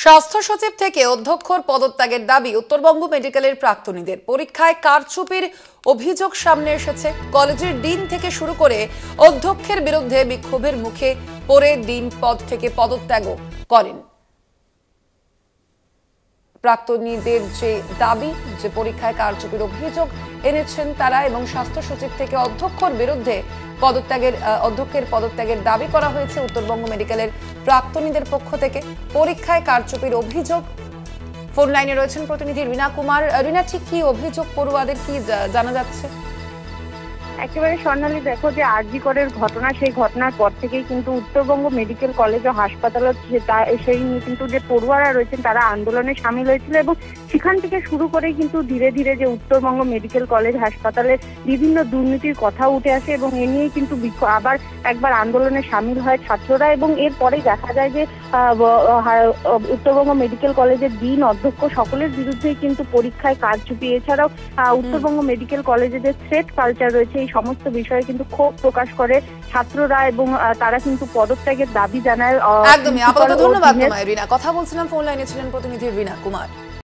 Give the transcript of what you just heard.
স্বাস্থ্য সচিব থেকে অধ্যক্ষর পদত্যাগের দাবি উত্তরবঙ্গ মেডিকেলের প্রাক্তনীদের। পরীক্ষায় কারচুপির অভিযোগ সামনে এসেছে। কলেজের ডিন থেকে শুরু করে অধ্যক্ষের বিরুদ্ধে বিক্ষোভের মুখে পড়ে ডিন পদ থেকে পদত্যাগও করেন। প্রাক্তনীদের যে দাবি, যে পরীক্ষায় কারচুপির অভিযোগ এনেছেন তারা এবং স্বাস্থ্য সচিব থেকে অধ্যক্ষর বিরুদ্ধে অধ্যক্ষের পদত্যাগের দাবি করা হয়েছে উত্তরবঙ্গ মেডিকেলের প্রাক্তনীদের পক্ষ থেকে। পরীক্ষায় কারচুপির অভিযোগ। ফোন লাইনে রয়েছেন প্রতিনিধি রীনা কুমার। রীনা, ঠিক কি অভিযোগ পড়ুয়াদের, কি জানা যাচ্ছে? একেবারে স্বর্ণালী, দেখো যে আরজি করের ঘটনা, সেই ঘটনার পর থেকেই কিন্তু উত্তরবঙ্গ মেডিকেল কলেজ ও হাসপাতালে সেই নিয়ে কিন্তু যে পড়ুয়ারা রয়েছেন তারা আন্দোলনে সামিল হয়েছিল এবং সেখান থেকে শুরু করেই কিন্তু ধীরে ধীরে যে উত্তরবঙ্গ মেডিকেল কলেজ হাসপাতালে বিভিন্ন দুর্নীতির কথা উঠে আসে এবং এ নিয়েই কিন্তু আবার একবার আন্দোলনে সামিল হয় ছাত্ররা। এবং এরপরেই দেখা যায় যে উত্তরবঙ্গ মেডিকেল কলেজের ডিন, অধ্যক্ষ সকলের বিরুদ্ধেই কিন্তু পরীক্ষায় কারচুপি, এছাড়াও উত্তরবঙ্গ মেডিকেল কলেজে যে থ্রেট কালচার রয়েছে, এই সমস্ত বিষয়ে কিন্তু ক্ষোভ প্রকাশ করে ছাত্ররা এবং তারা কিন্তু পদত্যাগের দাবি জানায়। একদমই। আপাতত ধন্যবাদ তোমায় রীনা। কথা বলছিলাম, ফোন লাইনে ছিলেন প্রতিনিধি রীনা কুমার।